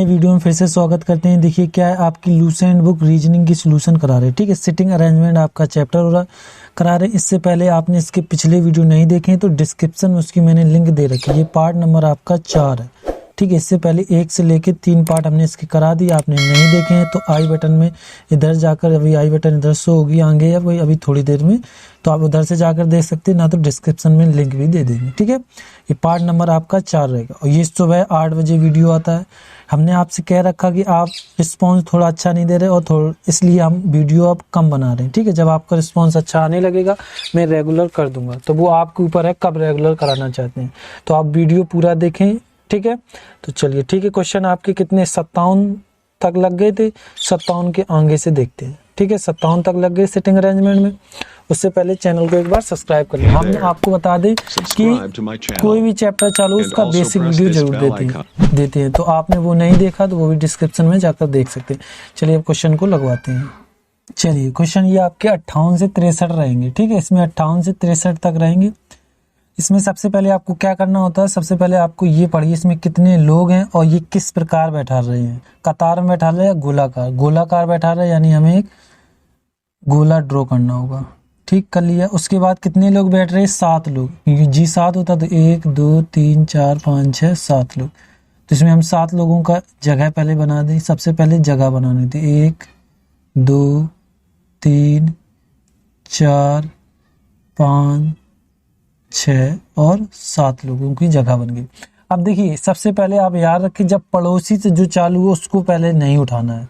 Video में फिर से स्वागत करते हैं। देखिए क्या है, आपकी लूसेंट बुक रीजनिंग की सॉल्यूशन करा रहे हैं। ठीक है, सिटिंग अरेंजमेंट आपका चैप्टर हो रहा करा रहे हैं। इससे पहले आपने इसके पिछले वीडियो नहीं देखे हैं तो डिस्क्रिप्शन में उसकी मैंने लिंक दे रखी है। ये पार्ट नंबर आपका 4 है। ठीक है, इससे पहले 1 से लेके 3 पार्ट हमने इसके करा दिए। आपने नहीं देखे हैं तो आई बटन में इधर जाकर, अभी आई बटन इधर शो होगी आगे या कोई अभी थोड़ी देर में, तो आप उधर से जाकर देख सकते हैं, ना तो डिस्क्रिप्शन में लिंक भी दे देंगे। ठीक है, ये पार्ट नंबर आपका 4 रहेगा और ये सुबह 8 बजे वीडियो आता है। हमने आपसे कह रखा कि आप रिस्पॉन्स थोड़ा अच्छा नहीं दे रहे और थोड़ा इसलिए हम वीडियो अब कम बना रहे हैं। ठीक है, जब आपका रिस्पॉन्स अच्छा आने लगेगा मैं रेगुलर कर दूंगा, तो वो आपके ऊपर है कब रेगुलर कराना चाहते हैं। तो आप वीडियो पूरा देखें। ठीक है, तो चलिए ठीक है, क्वेश्चन आपके कितने 57 तक लग गए थे। 57 के आगे से देखते हैं। ठीक है, 57 तक लग गए सिटिंग अरेंजमेंट में। उससे पहले चैनल को एक बार सब्सक्राइब कर लें। हम आपको बता दें कि कोई भी चैप्टर चालू उसका बेसिक वीडियो जरूर देते हैं। तो आपने वो नहीं देखा तो वो भी डिस्क्रिप्शन में जाकर देख सकते हैं। चलिए अब क्वेश्चन को लगवाते हैं। चलिए क्वेश्चन ये आपके 58 से 63 रहेंगे। ठीक है, इसमें 58 से 63 तक रहेंगे। इसमें सबसे पहले आपको क्या करना होता है, सबसे पहले आपको ये पढ़िए इसमें कितने लोग हैं और ये किस प्रकार बैठा रहे हैं। कतार में बैठा रहे हैं या गोलाकार। गोलाकार बैठा रहे हैं यानी हमें एक गोला ड्रॉ करना होगा। ठीक कर लिया। उसके बाद कितने लोग बैठ रहे हैं, 7 लोग, क्योंकि जी 7 होता तो 1 2 3 4 5 6 7 लोग। तो इसमें हम 7 लोगों का जगह पहले बना दें। सबसे पहले जगह बनानी थी। 1 2 3 4 5 6 और 7 लोगों की जगह बन गई। अब देखिए सबसे पहले आप याद रखें, जब पड़ोसी से जो चालू हो उसको पहले नहीं उठाना है।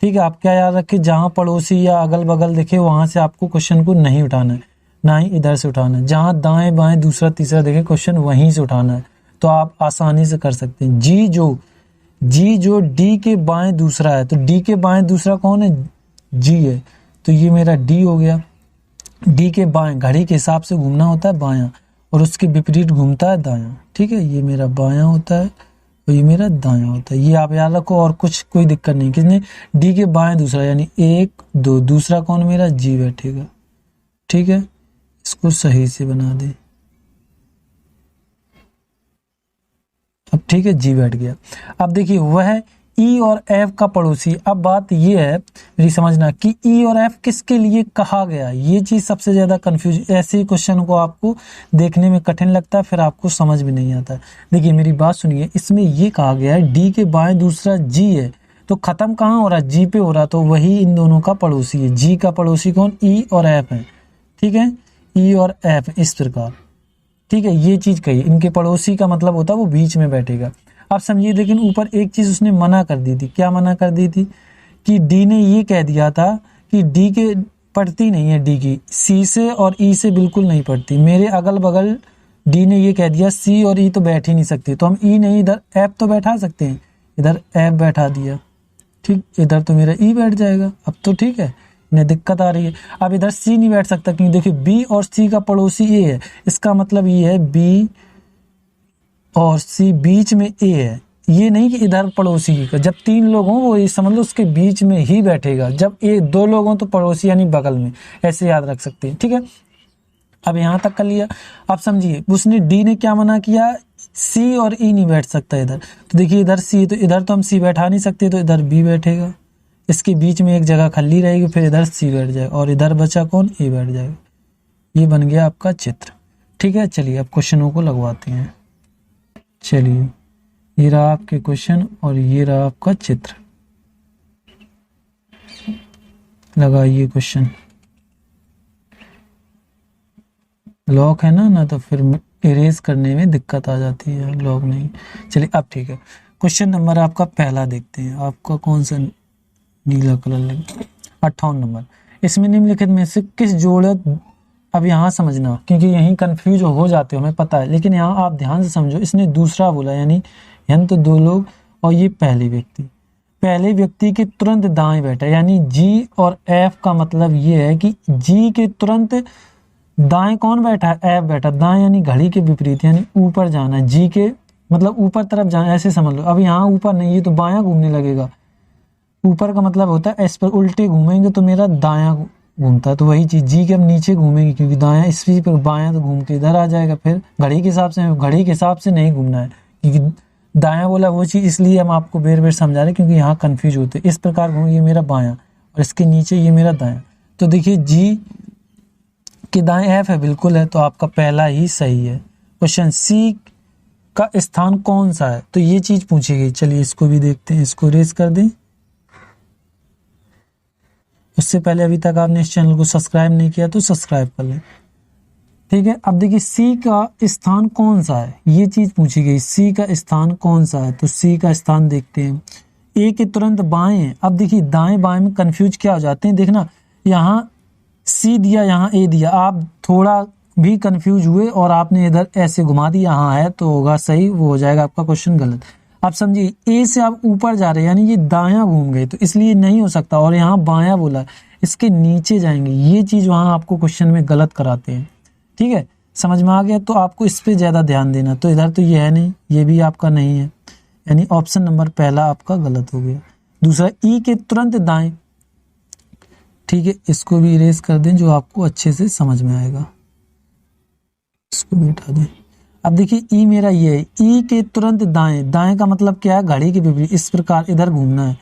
ठीक है, आप क्या याद रखें, जहां पड़ोसी या अगल बगल देखे वहां से आपको क्वेश्चन को नहीं उठाना है, ना ही इधर से उठाना है। जहां दाएं बाएं दूसरा तीसरा देखे क्वेश्चन वहीं से उठाना है। तो आप आसानी से कर सकते हैं। जी जो डी के बाएं दूसरा है, तो डी के बाएं दूसरा कौन है, जी है। तो ये मेरा डी हो गया। डी के बाएं, घड़ी के हिसाब से घूमना होता है बायां और उसके विपरीत घूमता है दायां। ठीक है, ये मेरा बायां होता है और ये मेरा दायां होता है। ये आप याद रखो और कुछ कोई दिक्कत नहीं। किसने, डी के बाएं दूसरा यानी 1 2, दूसरा कौन मेरा जी बैठेगा। ठीक है, इसको सही से बना दे। अब ठीक है, जी बैठ गया। अब देखिए वह ई और एफ का पड़ोसी। अब बात ये है मेरी समझना कि ई और एफ किसके लिए कहा गया, ये चीज सबसे ज्यादा कंफ्यूज। ऐसे क्वेश्चन को आपको देखने में कठिन लगता है, फिर आपको समझ भी नहीं आता। देखिए मेरी बात सुनिए, इसमें ये कहा गया है डी के बाएं दूसरा जी है, तो खत्म कहाँ हो रहा है, जी पे हो रहा, तो वही इन दोनों का पड़ोसी है। जी का पड़ोसी कौन, ई और एफ है। ठीक है, ई और एफ इस प्रकार। ठीक है, ये चीज कही, इनके पड़ोसी का मतलब होता है वो बीच में बैठेगा। आप समझिए, लेकिन ऊपर एक चीज उसने मना कर दी थी। क्या मना कर दी थी कि डी ने ये कह दिया था कि डी के पढ़ती नहीं है, डी की सी से और ई से बिल्कुल नहीं पढ़ती। मेरे अगल बगल डी ने ये कह दिया सी और ई तो बैठ ही नहीं सकती, तो हम ई नहीं इधर एफ तो बैठा सकते हैं, इधर एफ बैठा दिया। ठीक, इधर तो मेरा ई बैठ जाएगा। अब तो ठीक है, इन्हें दिक्कत आ रही है। अब इधर सी नहीं बैठ सकता क्योंकि देखिए बी और सी का पड़ोसी ए है। इसका मतलब ये है बी और सी बीच में ए है। ये नहीं कि इधर पड़ोसी का, जब 3 लोग हों वो ये समझ लो उसके बीच में ही बैठेगा। जब ए 2 लोग हों तो पड़ोसी यानी बगल में, ऐसे याद रख सकते हैं। ठीक है, अब यहां तक कर लिया। अब समझिए उसने डी ने क्या मना किया, सी और ई नहीं बैठ सकता इधर। तो देखिए इधर सी, तो इधर तो हम सी बैठा नहीं सकते, तो इधर बी बैठेगा। इसके बीच में एक जगह खाली रहेगी, फिर इधर सी बैठ जाएगा और इधर बचा कौन, ए बैठ जाएगा। ये बन गया आपका चित्र। ठीक है, चलिए अब क्वेश्चनों को लगवाते हैं। चलिए ये रहा आपके क्वेश्चन और ये रहा आपका चित्र। लगाइए क्वेश्चन। लॉक है ना तो फिर इरेज करने में दिक्कत आ जाती है, लॉक नहीं। चलिए अब ठीक है, क्वेश्चन नंबर आपका पहला देखते हैं। आपका कौन सा, नीला कलर लगे, 58 नंबर। इसमें निम्नलिखित में से किस जोड़क, अब यहाँ समझना क्योंकि यहीं कंफ्यूज हो जाते हो हमें पता है, लेकिन यहाँ आप ध्यान से समझो। इसने दूसरा बोला यानी तो 2 लोग और ये पहले व्यक्ति के तुरंत दाएं बैठा, यानी जी और एफ का मतलब ये है कि जी के तुरंत दाएं कौन बैठा है, एफ बैठा। दाएं यानी घड़ी के विपरीत, यानी ऊपर जाना, जी के मतलब ऊपर तरफ जाना, ऐसे समझ लो। अब यहाँ ऊपर नहीं, ये तो बायां घूमने लगेगा। ऊपर का मतलब होता है इस पर उल्टे घूमेंगे तो मेरा दायां घूमता है, तो वही चीज जी के हम नीचे घूमेंगे क्योंकि दायां इस पर बायां तो घूम के इधर आ जाएगा। फिर घड़ी के हिसाब से नहीं घूमना है क्योंकि दायां बोला वो चीज़, इसलिए हम आपको बेर बेर समझा रहे हैं क्योंकि यहाँ कंफ्यूज होते हैं। इस प्रकार ये मेरा बायां और इसके नीचे ये मेरा दायां। तो देखिए जी के दाएं एफ है, बिल्कुल है, तो आपका पहला ही सही है। क्वेश्चन सी का स्थान कौन सा है, तो ये चीज पूछी गई। चलिए इसको भी देखते हैं, इसको रेज कर दें। उससे पहले अभी तक आपने इस चैनल को सब्सक्राइब नहीं किया तो सब्सक्राइब कर लें, ठीक है। अब देखिए सी का स्थान कौन सा है, ये चीज पूछी गई, सी का स्थान कौन सा है। तो सी का स्थान देखते हैं, ए के तुरंत बाएं है। अब देखिए दाएं बाएं में कंफ्यूज क्या हो जाते हैं, देखना यहाँ सी दिया, यहाँ ए दिया, आप थोड़ा भी कंफ्यूज हुए और आपने इधर ऐसे घुमा दिया, यहाँ है तो होगा सही, वो हो जाएगा आपका क्वेश्चन गलत। आप समझिए ए से आप ऊपर जा रहे हैं यानी ये दायां घूम गए, तो इसलिए नहीं हो सकता। और यहाँ बायां बोला, इसके नीचे जाएंगे, ये चीज वहां आपको क्वेश्चन में गलत कराते हैं, ठीक है। समझ में आ गया, तो आपको इस पे ज्यादा ध्यान देना। तो इधर तो ये है नहीं, ये भी आपका नहीं है, यानी ऑप्शन नंबर पहला आपका गलत हो गया। दूसरा ई के तुरंत दाएं, ठीक है, इसको भी इरेज कर दें जो आपको अच्छे से समझ में आएगा, इसको भी हटा दें। अब देखिए ई मेरा ये है, ई के तुरंत दाएं, दाएं का मतलब क्या है, घड़ी के विपरीत, इस प्रकार इधर घूमना है।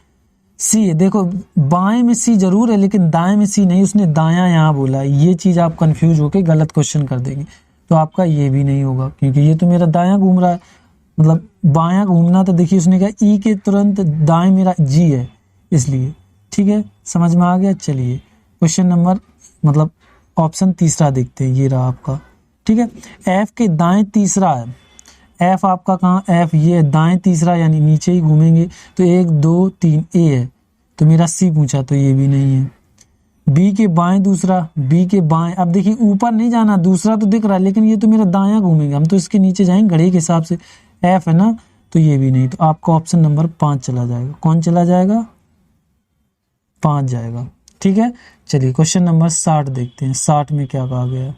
सी है, देखो बाएं में सी जरूर है लेकिन दाएं में सी नहीं, उसने दायां यहाँ बोला, ये चीज आप कंफ्यूज होके गलत क्वेश्चन कर देंगे। तो आपका ये भी नहीं होगा क्योंकि ये तो मेरा दायां घूम रहा है, मतलब बायां घूमना। तो देखिए उसने कहा ई के तुरंत दाएं मेरा जी है, इसलिए, ठीक है, समझ में आ गया। चलिए क्वेश्चन नंबर मतलब ऑप्शन तीसरा देखते हैं, ये रहा आपका, ठीक है। एफ के दाएं तीसरा है, एफ आपका कहाँ, एफ ये दाएं तीसरा यानी नीचे ही घूमेंगे, तो 1 2 3 ए है, तो मेरा सी पूछा तो ये भी नहीं है। बी के बाएं दूसरा, बी के बाएं, अब देखिए ऊपर नहीं जाना, दूसरा तो दिख रहा है लेकिन ये तो मेरा दायां घूमेंगे, हम तो इसके नीचे जाएंगे घड़ी के हिसाब से, एफ है ना, तो ये भी नहीं। तो आपका ऑप्शन नंबर 5 चला जाएगा। कौन चला जाएगा, 5 जाएगा, ठीक है। चलिए क्वेश्चन नंबर 60 देखते हैं, 60 में क्या कहा गया।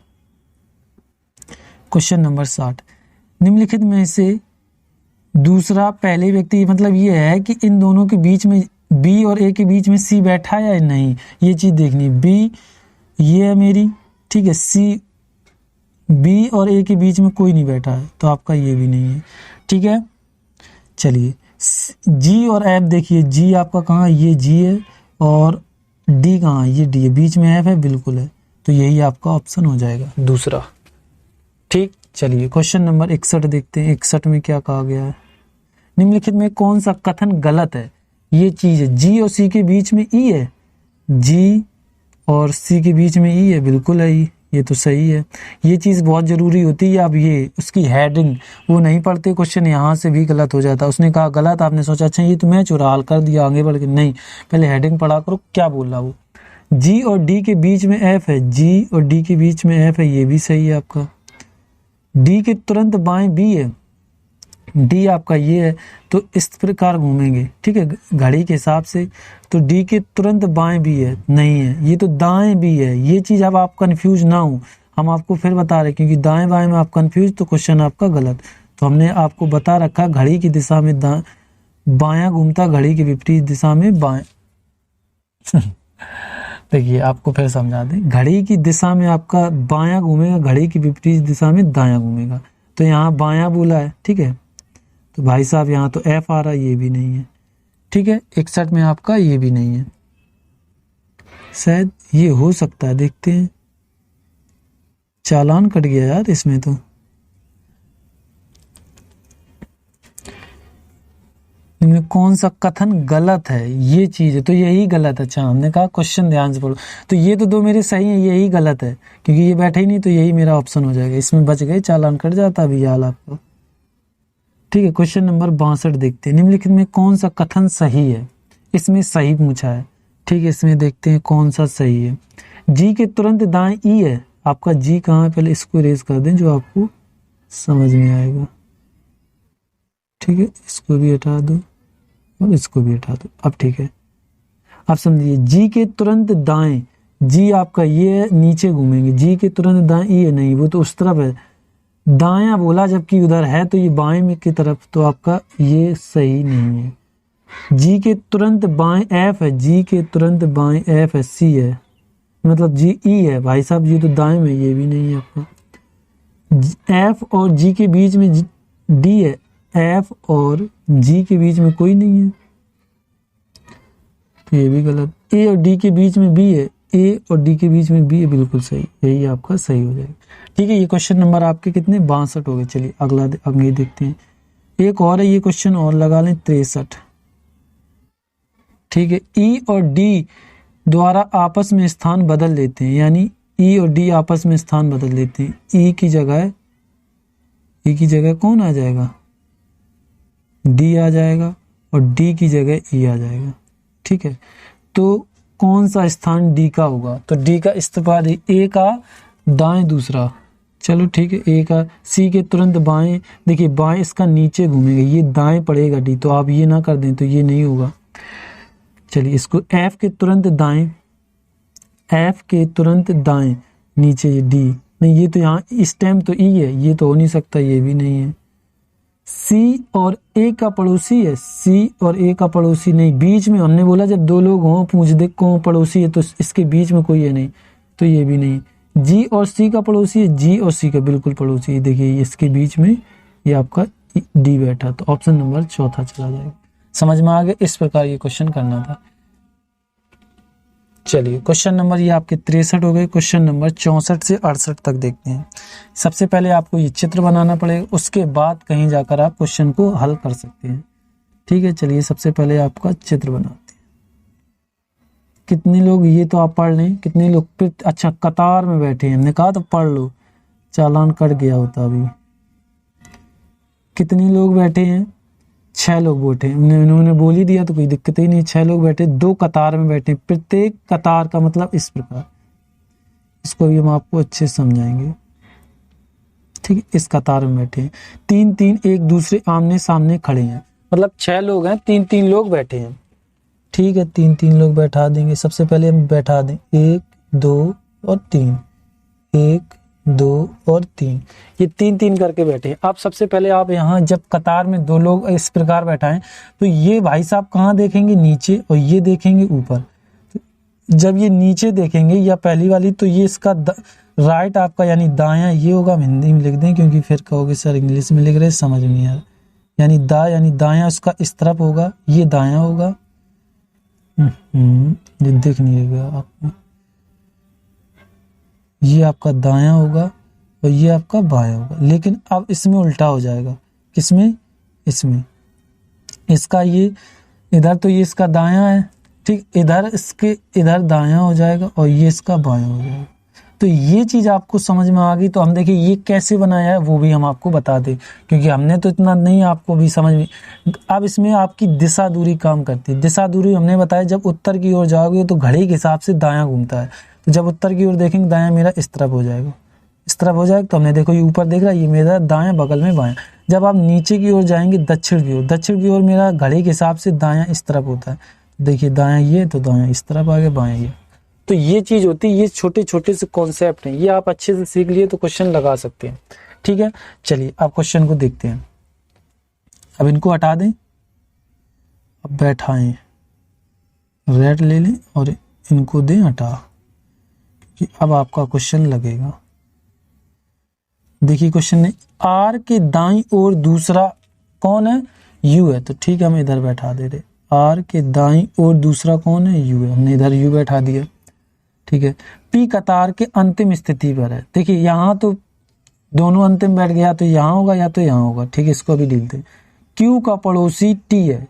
क्वेश्चन नंबर 60, निम्नलिखित में से दूसरा पहले व्यक्ति, मतलब ये है कि इन दोनों के बीच में, बी और ए के बीच में सी बैठा है या नहीं, ये चीज देखनी। बी ये है मेरी, ठीक है, सी बी और ए के बीच में कोई नहीं बैठा है, तो आपका ये भी नहीं है, ठीक है। चलिए जी और एफ देखिए, जी आपका कहाँ, ये जी है, और डी कहाँ है, ये डी है, बीच में एफ है, बिल्कुल है, तो यही आपका ऑप्शन हो जाएगा दूसरा, ठीक। चलिए क्वेश्चन नंबर 61 देखते हैं, 61 में क्या कहा गया है। निम्नलिखित में कौन सा कथन गलत है, ये चीज है, जी और सी के बीच में ई है, जी और सी के बीच में ई है, बिल्कुल है ई, ये तो सही है। ये चीज बहुत जरूरी होती है, अब ये उसकी हेडिंग वो नहीं पढ़ते, क्वेश्चन यहाँ से भी गलत हो जाता। उसने कहा गलत, आपने सोचा अच्छा ये तो मैं चुरा हल कर दिया आगे बढ़ के, नहीं, पहले हेडिंग पढ़ा करो क्या बोल रहा वो। जी और डी के बीच में एफ है, जी और डी के बीच में एफ है, ये भी सही है आपका। डी के तुरंत बाएं बी है, डी आपका ये है, तो इस प्रकार घूमेंगे, ठीक है, घड़ी के हिसाब से, तो डी के तुरंत बाएं बी है, नहीं है, ये तो दाएं बी है। ये चीज अब आप कंफ्यूज ना हो, हम आपको फिर बता रहे क्योंकि दाएं बाएं में आप कंफ्यूज तो क्वेश्चन आपका गलत। तो हमने आपको बता रखा घड़ी की दिशा में बायां घूमता, घड़ी के विपरीत दिशा में बाएं देखिए आपको फिर समझा दें, घड़ी की दिशा में आपका बायां घूमेगा, घड़ी की विपरीत दिशा में दायां घूमेगा, तो यहाँ बायां बोला है, ठीक है, तो भाई साहब यहाँ तो एफ आ रहा है, ये भी नहीं है, ठीक है। 61 में आपका ये भी नहीं है, शायद ये हो सकता है, देखते हैं, चालान कट गया यार इसमें तो। इनमें कौन सा कथन गलत है, ये चीज है, तो यही गलत है। अच्छा हमने कहा क्वेश्चन ध्यान से पढ़ो, तो ये तो दो मेरे सही हैं, यही गलत है क्योंकि ये बैठे ही नहीं, तो यही मेरा ऑप्शन हो जाएगा। इसमें बच गए, चालान कट जाता अभी हाल आपको, ठीक है। क्वेश्चन नंबर 62 देखते हैं, निम्नलिखित में कौन सा कथन सही है, इसमें सही पूछा है, ठीक है, इसमें देखते हैं कौन सा सही है। जी के तुरंत दाएं ई है, आपका जी कहाँ है, पहले इसको इरेज कर दें जो आपको समझ में आएगा, ठीक है, इसको भी हटा दो और इसको भी हटा दो, अब ठीक है। आप समझिए जी के तुरंत दाएं, जी आपका ये है, नीचे घूमेंगे, जी के तुरंत दाएं ई है, नहीं वो तो उस तरफ है, दायां बोला जबकि उधर है, तो ये बाएं में की तरफ, तो आपका ये सही नहीं है। जी के तुरंत बाएं एफ है, जी के तुरंत बाएं एफ है, सी है, मतलब जी ई है, भाई साहब ये तो दाएं में, ये भी नहीं है आपका। एफ और जी के बीच में डी है, एफ और जी के बीच में कोई नहीं है, तो ये भी गलत। ए और डी के बीच में बी है, ए और डी के बीच में बी है, बिल्कुल सही, यही आपका सही हो जाएगा। ठीक है, ये क्वेश्चन नंबर आपके कितने 62 हो गए। चलिए अगला आगे देखते हैं। एक और है, ये क्वेश्चन और लगा लें 63। ठीक है, ई और डी द्वारा आपस में स्थान बदल लेते हैं, यानी ई और डी आपस में स्थान बदल लेते हैं। ई की जगह कौन आ जाएगा, डी आ जाएगा, और डी की जगह ई आ जाएगा। ठीक है, तो कौन सा स्थान डी का होगा, तो डी का इस्तेमाल ए का दाएं दूसरा, चलो ठीक है, ए का सी के तुरंत बाएं, देखिए बाएं इसका नीचे घूमेगा, ये दाएं पड़ेगा डी, तो आप ये ना कर दें तो ये नहीं होगा। चलिए इसको एफ के तुरंत दाएं नीचे ये डी, नहीं ये तो यहाँ इस टाइम तो ई है, ये तो हो नहीं सकता, ये भी नहीं है। सी और ए का पड़ोसी है, सी और ए का पड़ोसी नहीं, बीच में हमने बोला जब दो लोग हों पूछ दे कौन पड़ोसी है, तो इसके बीच में कोई है नहीं, तो ये भी नहीं। जी और सी का पड़ोसी है, जी और सी का बिल्कुल पड़ोसी है, देखिए इसके बीच में ये आपका डी बैठा, तो ऑप्शन नंबर चौथा चला जाएगा। समझ में आ गया, इस प्रकार ये क्वेश्चन करना था। चलिए क्वेश्चन नंबर ये आपके 63 हो गए। क्वेश्चन नंबर 64 से 68 तक देखते हैं। सबसे पहले आपको ये चित्र बनाना पड़ेगा, उसके बाद कहीं जाकर आप क्वेश्चन को हल कर सकते हैं। ठीक है, चलिए सबसे पहले आपका चित्र बनाते हैं। कितने लोग, ये तो आप पढ़ लें, कितने लोग, अच्छा कतार में बैठे हैं, हमने कहा तो पढ़ लो, चालान कट गया होता अभी। कितने लोग बैठे हैं, 6 लोग बैठे, उन्होंने बोल ही दिया तो कोई दिक्कत ही नहीं। 6 लोग बैठे, 2 कतार में बैठे, प्रत्येक कतार का मतलब इस प्रकार, इसको भी हम आपको अच्छे से समझाएंगे। ठीक है, इस कतार में बैठे हैं, 3-3 एक दूसरे आमने सामने खड़े हैं, मतलब 6 लोग हैं, 3-3 लोग बैठे हैं। ठीक है, 3-3 लोग बैठा देंगे। सबसे पहले हम बैठा दें 1 2 और 3, 1 2 और 3, ये 3-3 करके बैठे हैं। अब सबसे पहले आप यहाँ जब कतार में 2 लोग इस प्रकार बैठाएं, तो ये भाई साहब कहाँ देखेंगे, नीचे, और ये देखेंगे ऊपर। जब ये नीचे देखेंगे या पहली वाली, तो ये इसका राइट आपका यानी दायां ये होगा, हम हिंदी में लिख दें क्योंकि फिर कहोगे सर इंग्लिश में लिख रहे समझ में नहीं आ रहा, यानी यानी दायां उसका इस तरफ होगा, ये दायां होगा, ये दिख नहीं रहेगा आपको, ये आपका दायां होगा और ये आपका बायां होगा। लेकिन अब इसमें उल्टा हो जाएगा, किसमें, इसमें, इसका ये इधर, तो ये इसका दायां है, ठीक, इधर इसके इधर दायां हो जाएगा और ये इसका बायां हो जाएगा। तो ये चीज आपको समझ में आ गई। तो हम देखिए ये कैसे बनाया है वो भी हम आपको बता दें, क्योंकि हमने तो इतना नहीं, आपको भी समझ में। अब इसमें आपकी दिशा दूरी काम करती है। दिशा दूरी हमने बताया, जब उत्तर की ओर जाओगे तो घड़ी के हिसाब से दायां घूमता है, तो जब उत्तर की ओर देखेंगे दायां मेरा इस तरफ हो जाएगा, इस तरफ हो जाएगा। तो हमने देखो ये ऊपर देख रहा है, ये मेरा दायां बगल में बायां। जब आप नीचे की ओर जाएंगे दक्षिण की ओर, दक्षिण की ओर मेरा घड़ी के हिसाब से दायां इस तरफ होता है, देखिए दायां ये, तो दायां इस तरफ आ गया, बायां ये। तो ये चीज होती है, ये छोटे छोटे से कॉन्सेप्ट हैं, ये आप अच्छे से सीख लिए तो क्वेश्चन लगा सकते हैं। ठीक है, चलिए अब क्वेश्चन को देखते हैं। अब इनको हटा दें, अब बैठाएं, रेड ले लें और इनको दें हटा, कि अब आपका क्वेश्चन लगेगा। देखिए क्वेश्चन ने, आर के दाईं ओर दूसरा कौन है, यू है, तो ठीक है हम इधर बैठा दे रहे। आर के दाईं ओर दूसरा कौन है, यू है, हमने इधर यू बैठा दिया। ठीक है, पी कतार के अंतिम स्थिति पर है। देखिए यहाँ तो दोनों अंतिम बैठ गया, तो यहाँ होगा या तो यहाँ होगा। ठीक है, इसको अभी लिख दें। क्यू का पड़ोसी टी है,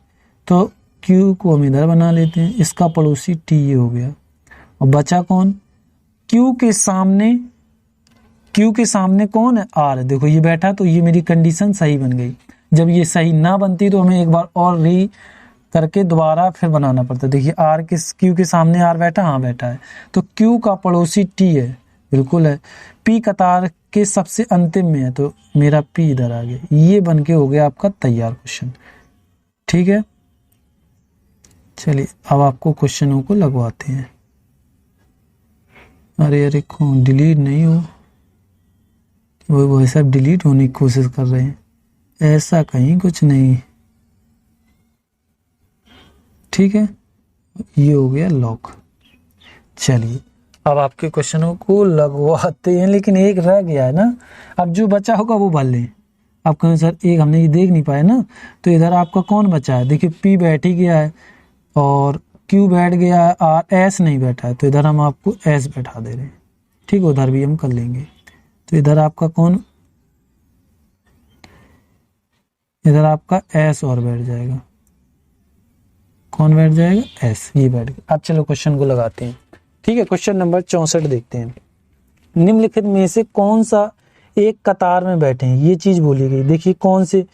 तो क्यू को हम इधर बना लेते हैं, इसका पड़ोसी टी ये हो गया। और बचा कौन, क्यू के सामने कौन है, आर। देखो ये बैठा, तो ये मेरी कंडीशन सही बन गई। जब ये सही ना बनती तो हमें एक बार और री करके दोबारा फिर बनाना पड़ता। देखिए आर के, क्यू के सामने आर बैठा, हाँ बैठा है, तो क्यू का पड़ोसी टी है, बिल्कुल है। पी कतार के सबसे अंतिम में है, तो मेरा पी इधर आ गया। ये बन के हो गया आपका तैयार क्वेश्चन। ठीक है, चलिए अब आपको क्वेश्चनों को लगवाते हैं। अरे डिलीट नहीं हो, वो सब डिलीट होने की कोशिश कर रहे हैं, ऐसा कहीं कुछ नहीं। ठीक है, ये हो गया लॉक। चलिए अब आपके क्वेश्चनों को लगवाते हैं, लेकिन एक रह गया है ना, अब जो बचा होगा वो भर लें। अब कहें सर एक हमने ये देख नहीं पाया ना, तो इधर आपका कौन बचा है, देखिए पी बैठ ही गया है और क्यू बैठ गया है और एस नहीं बैठा है, तो इधर हम आपको एस बैठा दे रहे हैं। ठीक है, उधर भी हम कर लेंगे। तो इधर आपका कौन, इधर आपका एस और बैठ जाएगा, कौन बैठ जाएगा, एस, ये बैठ गया। अब चलो क्वेश्चन को लगाते हैं। ठीक है, क्वेश्चन नंबर 64 देखते हैं। निम्नलिखित में से कौन सा एक कतार में बैठे हैं, ये चीज बोली गई। देखिए कौन से,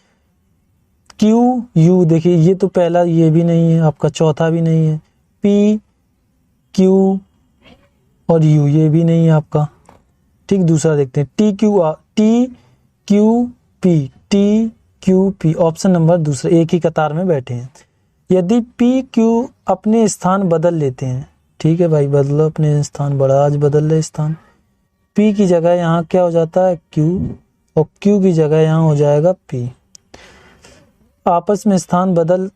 क्यू यू, देखिए ये तो पहला, ये भी नहीं है आपका, चौथा भी नहीं है, पी क्यू और यू, ये भी नहीं है आपका। ठीक, दूसरा देखते हैं, T Q P, T Q P, option number दूसरा, एक ही कतार में बैठे हैं। यदि पी क्यू अपने स्थान बदल लेते हैं, ठीक है भाई, बदलो अपने स्थान, बड़ा आज बदल रहे स्थान, पी की जगह यहाँ क्या हो जाता है, क्यू, और क्यू की जगह यहाँ हो जाएगा पी। आपस में स्थान बदल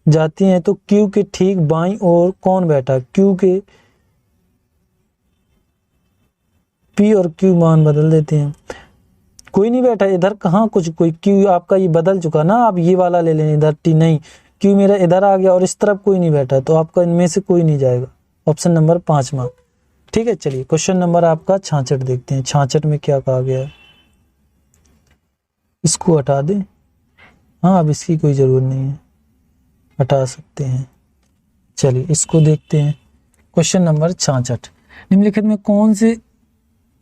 जाती हैं तो क्यू के ठीक बाईं ओर कौन बैठा, क्यू के, पी और क्यू मान बदल देते हैं, कोई नहीं बैठा इधर, कहाँ कुछ, कोई क्यू आपका ये बदल चुका ना, आप ये वाला ले लें, इधर टी नहीं, क्यू मेरा इधर आ गया और इस तरफ कोई नहीं बैठा, तो आपका इनमें से कोई नहीं जाएगा, ऑप्शन नंबर 5वां। ठीक है, चलिए क्वेश्चन नंबर आपका 66 देखते हैं। 66 में क्या कहा गया है, इसको हटा दें, हाँ अब इसकी कोई जरूरत नहीं है, हटा सकते हैं। चलिए इसको देखते हैं, क्वेश्चन नंबर 66। निम्नलिखित में कौन से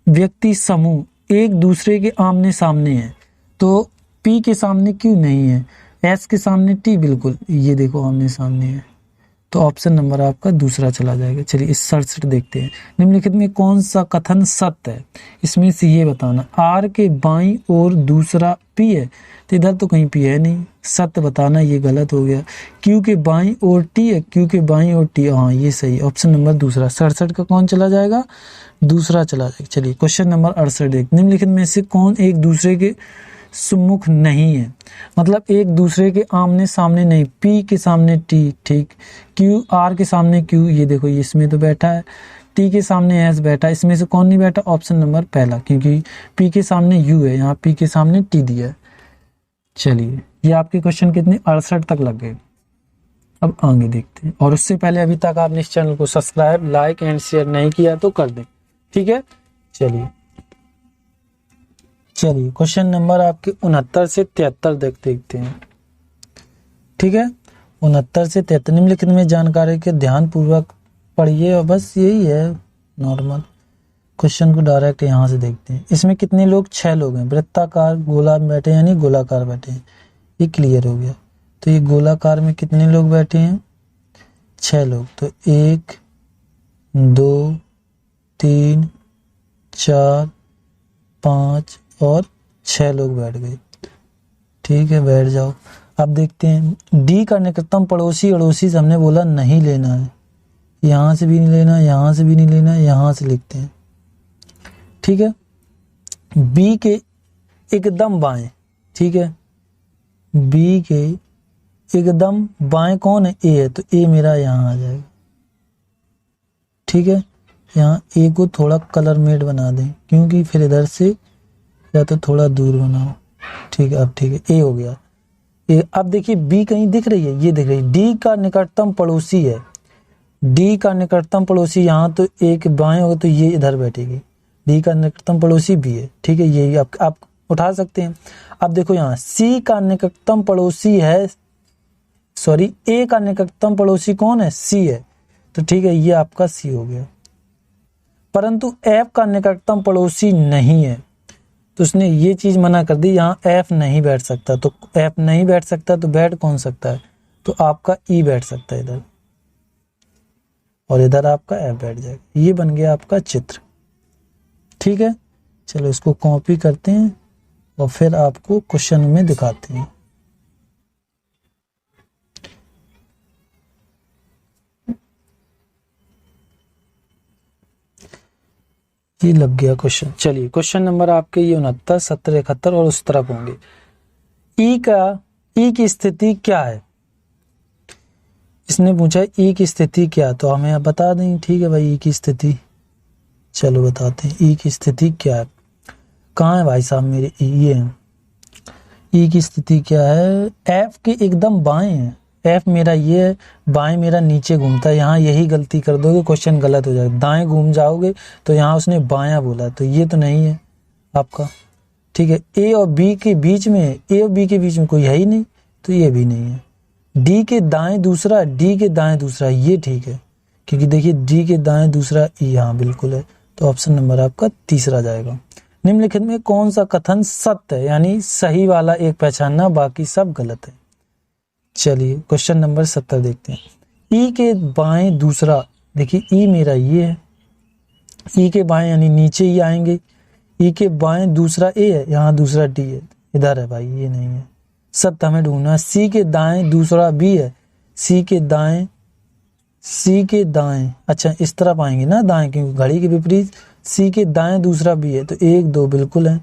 व्यक्ति समूह एक दूसरे के आमने सामने है, तो पी के सामने क्यू नहीं है, एस के सामने टी, बिल्कुल ये देखो आमने सामने है, तो ऑप्शन नंबर आपका दूसरा चला जाएगा। चलिए इस 67 देखते हैं। निम्नलिखित में कौन सा कथन सत्य है, इसमें से ये बताना, आर के बाईं ओर दूसरा पी है, तो इधर तो कहीं पी है नहीं, सत्य बताना, ये गलत हो गया। क्यू के बाईं ओर टी है, क्यू के बाईं ओर टी, हाँ ये सही, ऑप्शन नंबर दूसरा। 67 का कौन चला जाएगा, दूसरा चला जाएगा। चलिए क्वेश्चन नंबर 68 देख। निम्नलिखित में से कौन एक दूसरे के सम्मुख नहीं है, मतलब एक दूसरे के आमने सामने नहीं, पी के सामने टी, ठीक, क्यू, आर के सामने क्यू, ये देखो ये इसमें तो बैठा है, टी के सामने एस बैठा, इसमें से कौन नहीं बैठा, ऑप्शन नंबर पहला, क्योंकि पी के सामने यू है, यहाँ पी के सामने टी दिया है। चलिए ये आपके क्वेश्चन कितने, 68 तक लग गए। अब आगे देखते हैं, और उससे पहले अभी तक आपने इस चैनल को सब्सक्राइब, लाइक एंड शेयर नहीं किया तो कर दें। ठीक है, चलिए क्वेश्चन नंबर आपके 69 से 73 देखते हैं। ठीक है, 69 से 73। निम्नलिखित में जानकारी के ध्यान पूर्वक पढ़िए, और बस यही है नॉर्मल क्वेश्चन को, डायरेक्ट यहाँ से देखते हैं। इसमें कितने लोग, 6 लोग हैं, वृत्ताकार गोला में बैठे यानी गोलाकार बैठे हैं, ये क्लियर हो गया। तो ये गोलाकार में कितने लोग बैठे हैं, 6 लोग, तो 1 2 3 4 5 और 6 लोग बैठ गए। ठीक है, बैठ जाओ। अब देखते हैं, डी का निकटतम पड़ोसी अड़ोसी से हमने बोला नहीं लेना है, यहाँ से भी नहीं लेना, यहाँ से भी नहीं लेना, यहाँ से लिखते हैं। ठीक है, बी के एकदम बाएं, ठीक है, बी के एकदम बाएं कौन है, ए है, तो ए मेरा यहाँ आ जाएगा। ठीक है, यहाँ ए को थोड़ा कलर मेड बना दें, क्योंकि फिर इधर से या तो थोड़ा दूर बनाओ। ठीक है, अब ठीक है, ए हो गया। ए, अब देखिए बी कहीं दिख रही है, ये दिख रही है, डी का निकटतम पड़ोसी है, डी का निकटतम पड़ोसी यहाँ, तो एक बाएं होगा तो ये इधर बैठेगी, डी का निकटतम पड़ोसी बी है। ठीक है, ये आप उठा सकते हैं। अब देखो यहाँ सी का निकटतम पड़ोसी है, सॉरी ए का निकटतम पड़ोसी कौन है, सी है, तो ठीक है ये आपका सी हो गया। परंतु एफ का निकटतम पड़ोसी नहीं है, तो उसने ये चीज मना कर दी, यहाँ एफ नहीं बैठ सकता, तो एफ नहीं बैठ सकता तो बैठ कौन सकता है, तो आपका ई बैठ सकता है इधर, और इधर आपका एफ बैठ जाएगा। ये बन गया आपका चित्र। ठीक है, चलो इसको कॉपी करते हैं और फिर आपको क्वेश्चन में दिखाते हैं। ये लग गया क्वेश्चन। चलिए क्वेश्चन नंबर आपके ये 69, 70, 71 और उस तरफ होंगे। ई की स्थिति क्या है, इसने पूछा ई की स्थिति क्या, तो हमें आप बता दें। ठीक है भाई, ई की स्थिति चलो बताते हैं, ई की स्थिति क्या है, कहाँ है भाई साहब मेरे ई, ये है। ई की स्थिति क्या है, एफ के एकदम बाएं है, एफ मेरा ये है, बाएं मेरा नीचे घूमता है, यहाँ यही गलती कर दोगे क्वेश्चन गलत हो जाएगा, दाएं घूम जाओगे तो यहाँ उसने बायां बोला, तो ये तो नहीं है आपका, ठीक है। ए और बी के बीच में, ए और बी के बीच में कोई है ही नहीं, तो ये भी नहीं है। डी के दाएं दूसरा, डी के दाएं दूसरा, ये ठीक है, क्योंकि देखिए डी के दाएं दूसरा ई, यहाँ बिल्कुल है, तो ऑप्शन नंबर आपका तीसरा जाएगा। निम्नलिखित में कौन सा कथन सत्य है, यानी सही वाला एक पहचानना, बाकी सब गलत है। चलिए क्वेश्चन नंबर 70 देखते हैं। ई के बाएं दूसरा, देखिए ई मेरा ये है, ई के बाएं यानी नीचे ही आएंगे, ई के बाएं दूसरा ए है, यहाँ दूसरा डी है, इधर है भाई, ये नहीं है, सत्य हमें ढूंढना है। सी के दाएं दूसरा बी है, सी के दाएं, सी के दाएं, अच्छा इस तरफ आएंगे ना दाएं, क्योंकि घड़ी के विपरीत, सी के दाएं दूसरा बी है, तो 1 2 बिल्कुल है,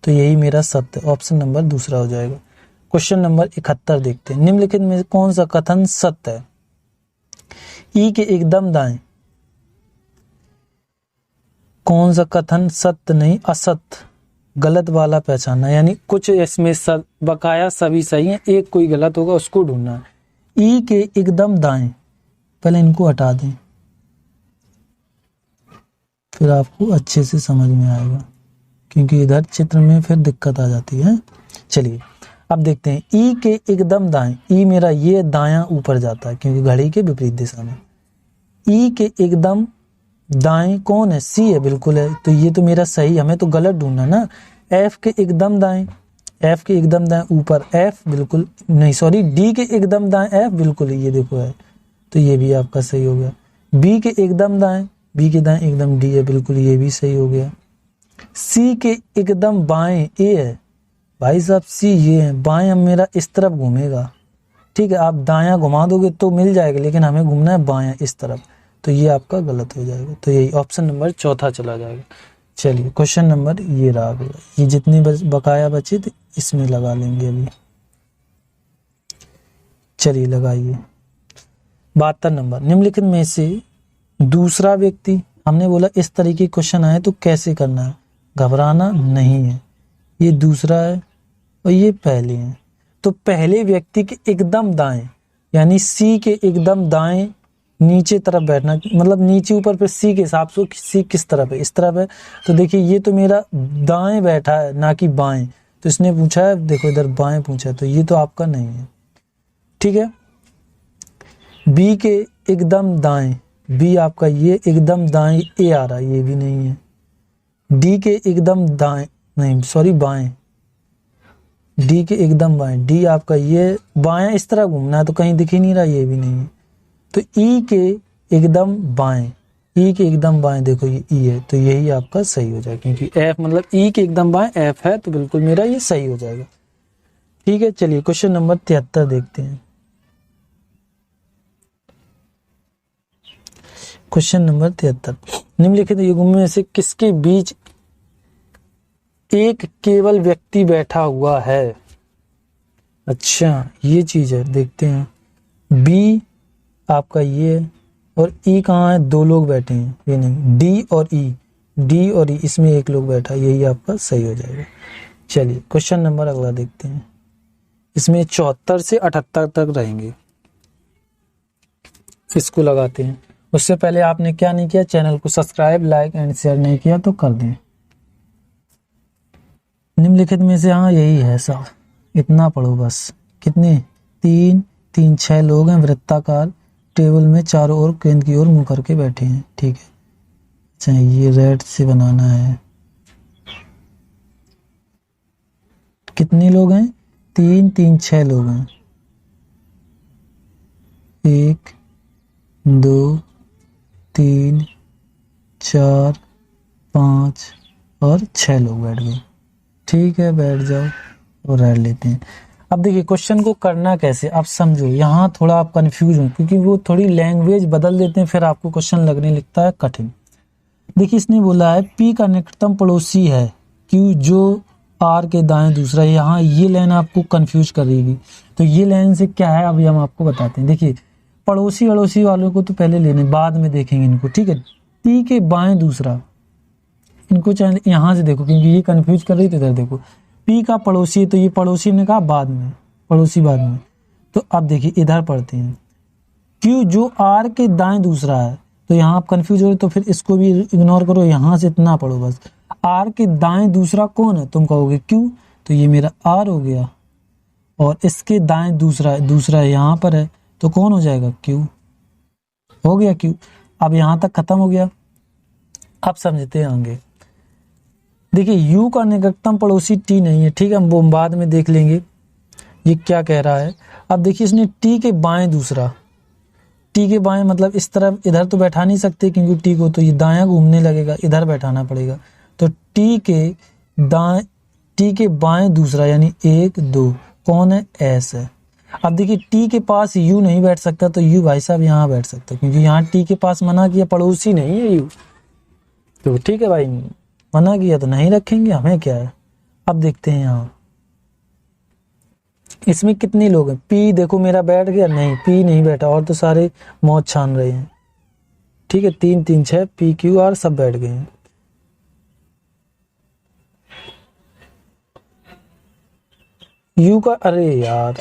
तो यही मेरा सत्य, ऑप्शन नंबर दूसरा हो जाएगा। क्वेश्चन नंबर 71 देखते हैं। निम्नलिखित में कौन सा कथन सत्य है? ई के एकदम दाएं, कौन सा कथन सत्य नहीं, असत्य, गलत वाला पहचानना, यानी कुछ इसमें बकाया सभी सही है, एक कोई गलत होगा उसको ढूंढना है। ई के एकदम दाएं, पहले इनको हटा दें, फिर आपको अच्छे से समझ में आएगा, क्योंकि इधर चित्र में फिर दिक्कत आ जाती है। चलिए अब देखते हैं। ई के एकदम दाएं, ई मेरा ये दायां ऊपर जाता है क्योंकि घड़ी के विपरीत दिशा में। ई के एकदम दाएं कौन है? सी है, बिल्कुल है, तो ये तो मेरा सही, हमें तो गलत ढूंढना ना। एफ के एकदम दाएं, एफ के एकदम दाएं ऊपर, एफ बिल्कुल नहीं, सॉरी डी के एकदम दाएं एफ बिल्कुल है, ये देखो है, तो ये भी आपका सही हो गया। बी के एकदम दाएं, बी के दाएं एकदम डी है, बिल्कुल ये भी सही हो गया। सी के एकदम बाएं ए है, भाई साहब सी ये है, बाएं अब मेरा इस तरफ घूमेगा, ठीक है, आप दायां घुमा दोगे तो मिल जाएगा, लेकिन हमें घूमना है बायां इस तरफ, तो ये आपका गलत हो जाएगा, तो यही ऑप्शन नंबर चौथा चला जाएगा। चलिए क्वेश्चन नंबर ये रहा, ये जितने बकाया बचे थे इसमें लगा लेंगे अभी। चलिए लगाइए। 72 नंबर। निम्नलिखित में से दूसरा व्यक्ति, हमने बोला इस तरीके क्वेश्चन आए तो कैसे करना है, घबराना नहीं है। ये दूसरा है और ये पहले है, तो पहले व्यक्ति के एकदम दाएं, यानी सी के एकदम दाएं नीचे तरफ बैठना, मतलब नीचे ऊपर पे सी के हिसाब से सी किस तरफ है, इस तरफ है, तो देखिए ये तो मेरा दाएं बैठा है ना कि बाएं, तो इसने पूछा है, देखो इधर बाएं पूछा है, तो ये तो आपका नहीं है, ठीक है। बी के एकदम दाएं, बी आपका ये एकदम दाएं ए आ रहा है, ये भी नहीं है। डी के एकदम दाएं, नहीं सॉरी बाएं, डी के एकदम बाएं, डी आपका ये बाएं इस तरह घूमना है, तो कहीं दिख ही नहीं रहा, ये भी नहीं है। तो ई के एकदम बाएं, ई के एकदम बाएं, देखो ये ई है, तो यही आपका सही हो जाएगा, क्योंकि एफ मतलब ई के एकदम बाएं एफ है, तो बिल्कुल मेरा ये सही हो जाएगा, ठीक है। चलिए क्वेश्चन नंबर 73 देखते हैं। Question number 73। निम्नलिखित युग्म में से किसके बीच एक केवल व्यक्ति बैठा हुआ है? अच्छा ये चीज है, देखते हैं। बी आपका ये है, और ई कहाँ है? दो लोग बैठे हैं, ये नहीं, डी और ई, डी और ई, इसमें एक लोग बैठा, यही आपका सही हो जाएगा। चलिए क्वेश्चन नंबर अगला देखते हैं। इसमें 74 से 78 तक रहेंगे, इसको लगाते हैं। उससे पहले आपने क्या नहीं किया, चैनल को सब्सक्राइब, लाइक एंड शेयर नहीं किया तो कर दें। निम्नलिखित में से, हाँ यही है सब, इतना पढ़ो बस। कितने? 3 3 6 लोग हैं, वृत्ताकार टेबल में चारों ओर केंद्र की ओर मुंह करके बैठे हैं, ठीक है। अच्छा ये रेड से बनाना है। कितने लोग हैं? 3 3 6 लोग हैं, 1 2 3 4 5 और 6 लोग बैठ गए, ठीक है, बैठ जाओ और रह लेते हैं। अब देखिए क्वेश्चन को करना कैसे, आप समझो, यहाँ थोड़ा आप कंफ्यूज हो, क्योंकि वो थोड़ी लैंग्वेज बदल देते हैं, फिर आपको क्वेश्चन लगने लगता है कठिन। देखिए इसने बोला है पी का निकटतम पड़ोसी है क्यू जो आर के दाएं दूसरा, यहाँ ये लाइन आपको कंफ्यूज करेगी, तो ये लाइन से क्या है अभी हम आपको बताते हैं। देखिए पड़ोसी अड़ोसी वालों को तो पहले लेने, बाद में देखेंगे इनको, ठीक है। पी के बाएं दूसरा, इनको चाहे यहाँ से देखो, क्योंकि ये कंफ्यूज कर रही, तो इधर देखो, P का पड़ोसी है तो ये पड़ोसी ने कहा बाद में, पड़ोसी बाद में। तो अब देखिए इधर पढ़ते हैं, Q जो R के दाएं दूसरा है, तो यहाँ आप कंफ्यूज हो रहे तो फिर इसको भी इग्नोर करो, यहाँ से इतना पढ़ो बस। R के दाएं दूसरा कौन है, तुम कहोगे Q, तो ये मेरा R हो गया, और इसके दाएं दूसरा यहाँ पर है तो कौन हो जाएगा, Q हो गया Q। अब यहाँ तक खत्म हो गया। अब समझते हैं आगे। देखिए U का निकटतम पड़ोसी T नहीं है, ठीक है, हम वो बाद में देख लेंगे ये क्या कह रहा है। अब देखिए इसने T के बाएं दूसरा, T के बाएं मतलब इस तरफ, इधर तो बैठा नहीं सकते क्योंकि T को तो ये दायां घूमने लगेगा, इधर बैठाना पड़ेगा। तो T के बाएं दूसरा यानी 1 2 कौन है, S है। अब देखिए T के पास U नहीं बैठ सकता तो U भाई साहब यहाँ बैठ सकता है, क्योंकि यहाँ T के पास मना किया, पड़ोसी नहीं है U, तो ठीक है भाई, मना किया तो नहीं रखेंगे, हमें क्या है। अब देखते हैं यहाँ इसमें कितने लोग हैं। P देखो मेरा बैठ गया, नहीं P नहीं बैठा, और तो सारे मौत छान रहे हैं, ठीक है, 3 3 6 P Q R सब बैठ गए हैं। U का, अरे यार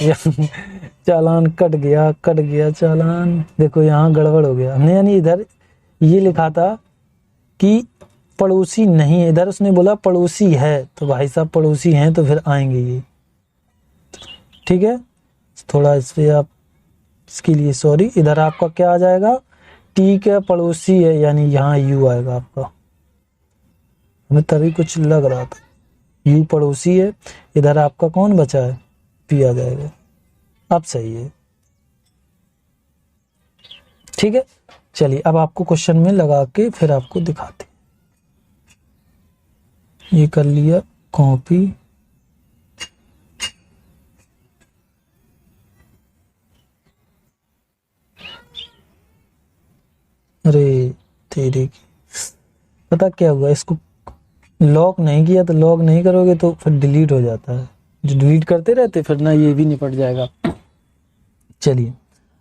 चालान कट गया चालान, देखो यहाँ गड़बड़ हो गया हमने, यानी इधर ये लिखा था कि पड़ोसी नहीं है, इधर उसने बोला पड़ोसी है, तो भाई साहब पड़ोसी हैं तो फिर आएंगे ये, ठीक है। थोड़ा इस पे आप, इसके लिए सॉरी। इधर आपका क्या आ जाएगा, T का पड़ोसी है यानी यहाँ U आएगा आपका, हमें तभी कुछ लग रहा था, U पड़ोसी है, इधर आपका कौन बचा है, P आ जाएगा। अब सही है, ठीक है। चलिए अब आपको क्वेश्चन में लगा के फिर आपको दिखाते, ये कर लिया कॉपी, अरे तेरे की, पता क्या हुआ, इसको लॉक नहीं किया, तो लॉक नहीं करोगे तो फिर डिलीट हो जाता है, जो डिलीट करते रहते फिर ना ये भी निपट जाएगा। चलिए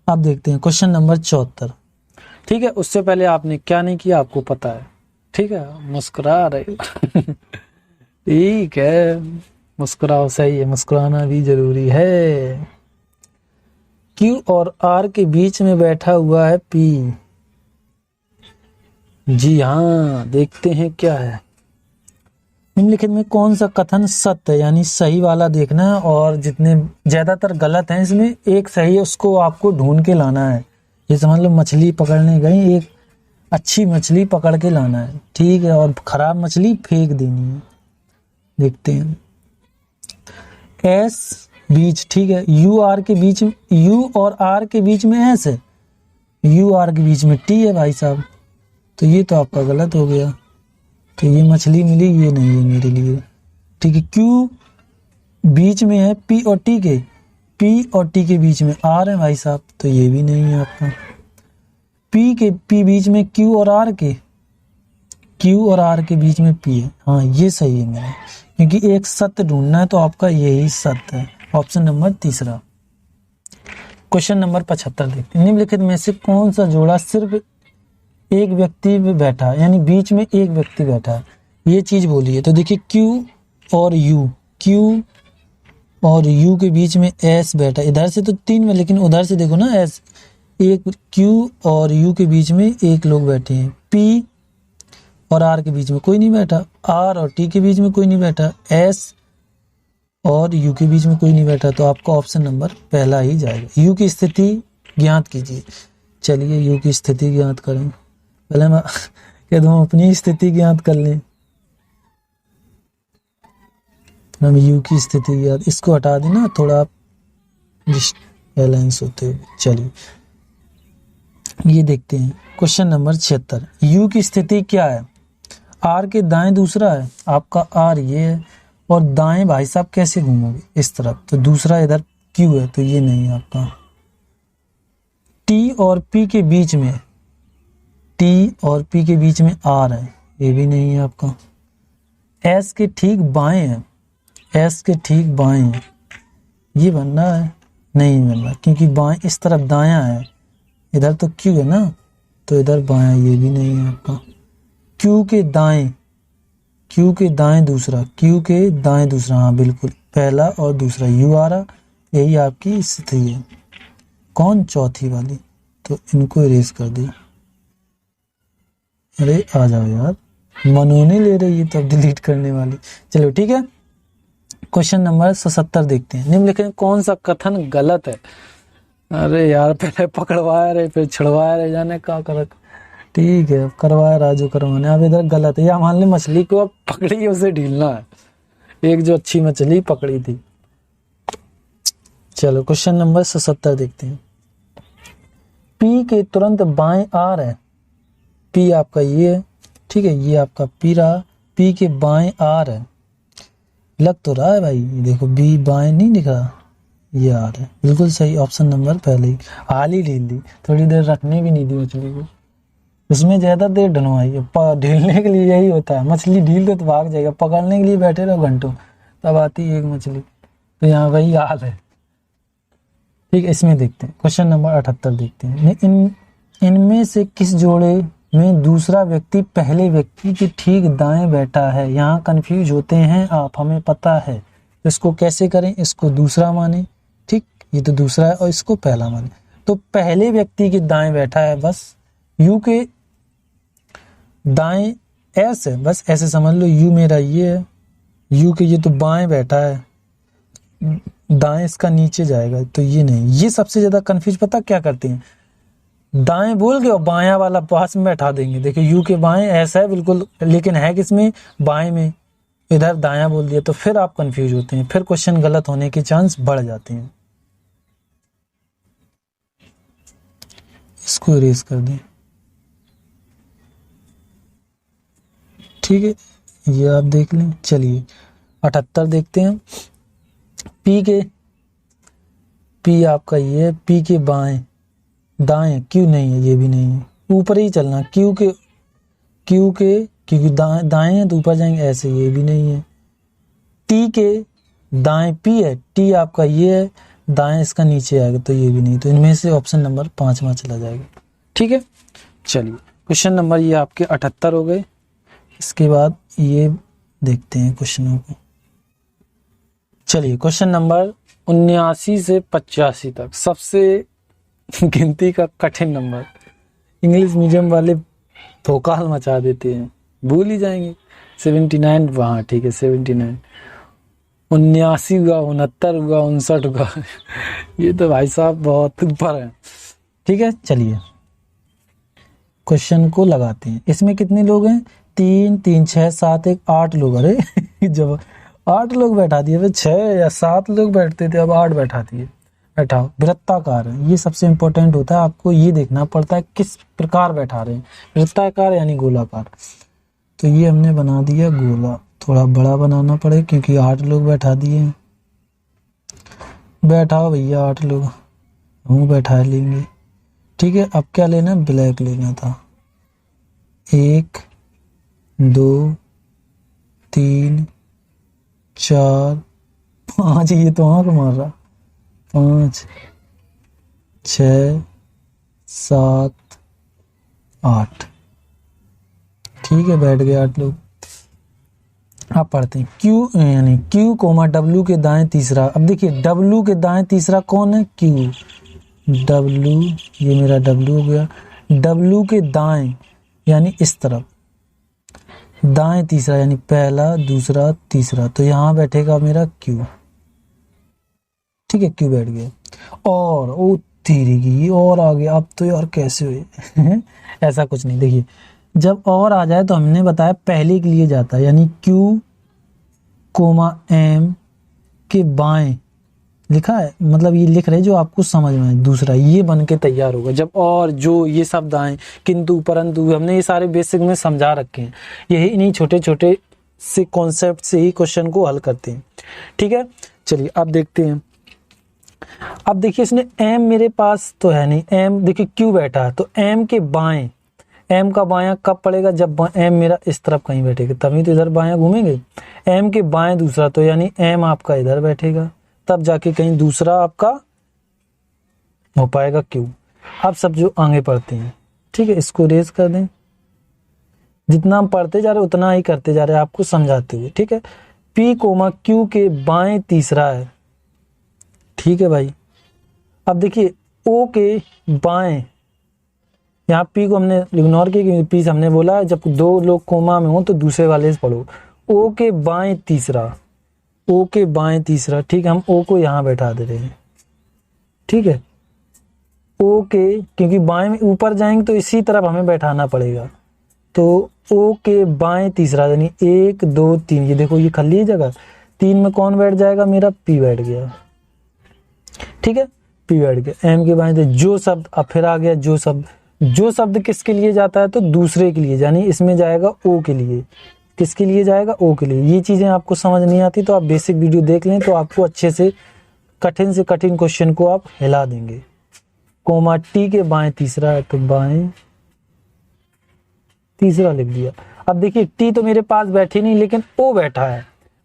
अब देखते हैं क्वेश्चन नंबर 74, ठीक है। उससे पहले आपने क्या नहीं किया आपको पता है, ठीक है, मुस्कुरा रहे ठीक है, मुस्कुराओ, सही है, मुस्कुराना भी जरूरी है। Q और R के बीच में बैठा हुआ है P, जी हाँ, देखते हैं क्या है। निम्नलिखित में कौन सा कथन सत्य है, यानी सही वाला देखना है, और जितने ज्यादातर गलत हैं इसमें एक सही है, उसको आपको ढूंढ के लाना है। ये समझ लो मछली पकड़ने गई, एक अच्छी मछली पकड़ के लाना है, ठीक है, और खराब मछली फेंक देनी है। देखते हैं S बीच, ठीक है, U R के बीच, U और R के बीच में S है, U R के बीच में T है भाई साहब, तो ये तो आपका गलत हो गया, तो ये मछली मिली, ये नहीं है मेरे लिए, ठीक है। Q बीच में है P और T के, P और T के बीच में R है भाई साहब, तो ये भी नहीं है आपका। P बीच में Q और R के, Q और R के बीच में P है, हाँ ये सही है मेरा, क्योंकि एक सत्य ढूंढना है तो आपका यही सत्य है, ऑप्शन नंबर तीसरा। क्वेश्चन नंबर 75 देखते हैं, निम्नलिखित में से कौन सा जोड़ा सिर्फ एक व्यक्ति में बैठा, यानी बीच में एक व्यक्ति बैठा है, ये चीज बोली है। तो देखिए Q और U के बीच में S बैठा, इधर से तो 3 में, लेकिन उधर से देखो ना S, एक Q और U के बीच में एक लोग बैठे हैं, P और R के बीच में कोई नहीं बैठा, R और T के बीच में कोई नहीं बैठा, S और U के बीच में कोई नहीं बैठा, तो आपका ऑप्शन नंबर पहला ही जाएगा। U की स्थिति ज्ञात कीजिए, चलिए U की स्थिति ज्ञात करें, पहले मैं कह दूं अपनी स्थिति ज्ञात कर लें, हम U की स्थिति ज्ञात, इसको हटा देना थोड़ा आप बैलेंस होते हुए। चलिए ये देखते हैं क्वेश्चन नंबर 76, U की स्थिति क्या है, R के दाएं दूसरा है, आपका R ये है, और दाएं भाई साहब कैसे घूमोगे इस तरफ, तो दूसरा इधर Q है, तो ये नहीं है आपका। T और P के बीच में, T और P के बीच में R है, ये भी नहीं है आपका। S के ठीक बाएं है, S के ठीक बाएं है, ये बन रहा है, नहीं बन रहा, क्योंकि बाएं इस तरफ दायां है, इधर तो Q है ना, तो इधर बायां, ये भी नहीं है आपका। Q के दाएं क्यू के दाएं दूसरा, क्यू के दाएं दूसरा, हाँ बिल्कुल, पहला और दूसरा यू आ रहा, यही आपकी स्थिति है। कौन? चौथी वाली। तो इनको इरेज कर दिया। अरे आ जाओ यार, मनु नहीं ले रही है तो अब डिलीट करने वाली। चलो ठीक है, क्वेश्चन नंबर 77 देखते हैं। निम्नलिखित में कौन सा कथन गलत है? अरे यार, पहले पकड़वाया रहे फिर छुड़वाया रहे, जाने क्या कर। ठीक है, करवाया राजू करवाने। अब इधर गलत है, या मान ली मछली को अब पकड़ी है उसे ढीलना है, एक जो अच्छी मछली पकड़ी थी। चलो क्वेश्चन नंबर 77 देखते हैं। पी के तुरंत बाएं आर है, पी आपका ये है, ठीक है, ये आपका पी रहा, पी के बाएं आर है, लग तो रहा है भाई, देखो बी बाएं नहीं दिख रहा, ये आर है, बिल्कुल सही, ऑप्शन नंबर पहले ही। हाल ही ढील दी, थोड़ी देर रखने भी नहीं दी मछली को, उसमें ज्यादा देर ढनवाई। ढीलने के लिए यही होता है, मछली ढील दो तो भाग जाएगा, पकड़ने के लिए बैठे रहो घंटों तब आती है एक मछली। तो यहाँ वही हाल है। ठीक है, इसमें देखते हैं क्वेश्चन नंबर 78 देखते हैं। इनमें से किस जोड़े में दूसरा व्यक्ति पहले व्यक्ति के ठीक दाएं बैठा है? यहाँ कंफ्यूज होते हैं आप, हमें पता है। तो इसको कैसे करें? इसको दूसरा माने, ठीक, ये तो दूसरा है, और इसको पहला माने। तो पहले व्यक्ति के दाएं बैठा है, बस यू के दाएं एस है, बस ऐसे समझ लो, यू मेरा ये है, यू के ये तो बाएं बैठा है, दाएं इसका नीचे जाएगा, तो ये नहीं। ये सबसे ज्यादा कंफ्यूज पता क्या करते हैं, दाएं बोल के और बायां वाला पास में बैठा देंगे। देखिए यू के बाएं ऐसा है बिल्कुल, लेकिन है किसमें? बाएं में, इधर दायां बोल दिया, तो फिर आप कंफ्यूज होते हैं, फिर क्वेश्चन गलत होने के चांस बढ़ जाते हैं। इसको इरेज कर दें, ठीक है, ये आप देख लें। चलिए 78 देखते हैं। पी आपका ये है, पी के बाएं दाएं, क्यू नहीं है, ये भी नहीं है, ऊपर ही चलना, क्यू के क्योंकि दाएं है तो ऊपर जाएंगे, ऐसे, ये भी नहीं है। टी के दाएं पी है, टी आपका ये है, दाएं इसका नीचे आएगा, तो ये भी नहीं। तो इनमें से ऑप्शन नंबर 5 में चला जाएगा। ठीक है, चलिए क्वेश्चन नंबर ये आपके 78 हो गए। इसके बाद ये देखते हैं क्वेश्चनों को। चलिए क्वेश्चन नंबर 79 से 85 तक, सबसे गिनती का कठिन नंबर। इंग्लिश मीडियम वाले भोकाल मचा देते हैं, भूल ही जाएंगे। 79 वहाँ, ठीक है, 79, 79 हुआ, 69 हुआ, 59 हुआ ये तो भाई साहब बहुत ऊपर है। ठीक है, चलिए क्वेश्चन को लगाते हैं। इसमें कितने लोग हैं? 3 3 6 7 1 8 लोग। अरे जब 8 लोग बैठा दिए, फिर 6 या 7 लोग बैठते थे, अब 8 बैठा दिए। बैठाओ, वृत्ताकार है, ये सबसे इंपॉर्टेंट होता है, आपको ये देखना पड़ता है किस प्रकार बैठा रहे हैं, वृत्ताकार यानी गोलाकार। तो ये हमने बना दिया गोला, थोड़ा बड़ा बनाना पड़े क्योंकि 8 लोग बैठा दिए हैं। बैठाओ भैया 8 लोग, हम बैठा लेंगे। ठीक है, अब क्या लेना? ब्लैक लेना था। 1 2 3 4 5, ये तो आंख मार रहा, 5 6 7 8। ठीक है, बैठ गए 8 लोग। आप पढ़ते हैं क्यू यानी क्यू कोमा डब्ल्यू के दाएं तीसरा। अब देखिए डब्ल्यू के दाएं तीसरा कौन है? क्यू। डब्ल्यू, ये मेरा डब्ल्यू हो गया। डब्ल्यू के दाएं यानी इस तरफ, दाएं तीसरा यानी पहला दूसरा तीसरा, तो यहां बैठेगा मेरा क्यू। ठीक है, क्यू बैठ गया। और ओ तेरी की और आ गया। अब तो यार कैसे हुए ऐसा कुछ नहीं। देखिए जब और आ जाए तो हमने बताया पहले के लिए जाता है, यानी क्यू कोमा एम के बाएं लिखा है, मतलब ये लिख रहे जो आपको समझ में है। दूसरा ये बन के तैयार होगा जब और जो ये शब्द आए, किंतु परंतु, हमने ये सारे बेसिक में समझा रखे हैं। यही इन्हीं छोटे छोटे से कॉन्सेप्ट से ही क्वेश्चन को हल करते हैं। ठीक है, चलिए अब देखते हैं। अब देखिए इसने एम मेरे पास तो है नहीं, एम देखिए क्यू बैठा है, तो एम के बाएं, एम का बायां कब पड़ेगा? जब एम मेरा इस तरफ कहीं बैठेगा, तभी तो इधर बायां घूमेंगे। एम के बाएं दूसरा, तो यानी एम आपका इधर बैठेगा, तब जाके कहीं दूसरा आपका हो पाएगा क्यू। अब सब जो आगे पढ़ते हैं, ठीक है, इसको रेज कर दें। जितना हम पढ़ते जा रहे हैं उतना ही करते जा रहे हैं आपको समझाते हुए, ठीक है। P कोमा Q के बाएं तीसरा है, ठीक है भाई। अब देखिए O के बाएं, यहाँ P को हमने इग्नोर किया क्योंकि P हमने बोला जब दो लोग कोमा में हो तो दूसरे वाले से पढ़ो। O के बाएं तीसरा, O के बाएं तीसरा, ठीक है। हम O को यहाँ बैठा दे रहे हैं, ठीक है। O के, क्योंकि बाएं में ऊपर जाएंगे तो इसी तरफ हमें बैठाना पड़ेगा, तो O के बाएं तीसरा यानी 1 2 3, ये देखो ये खाली है जगह, 3 में कौन बैठ जाएगा, मेरा P बैठ गया, ठीक है। P बैठ गया। M के बाएं तो जो शब्द, अब फिर आ गया जो शब्द, जो शब्द किसके लिए जाता है तो दूसरे के लिए, यानी इसमें जाएगा O के लिए, किसके लिए जाएगा, O के लिए। ये चीजें आपको समझ नहीं आती तो आप बेसिक वीडियो देख लें तो आपको अच्छे से कठिन क्वेश्चन को आप हिला देंगे। कोमा T के बाएं तीसरा है तो बाएं तीसरा लिख दिया। अब देखिए T तो मेरे पास बैठी नहीं लेकिन O बैठा है,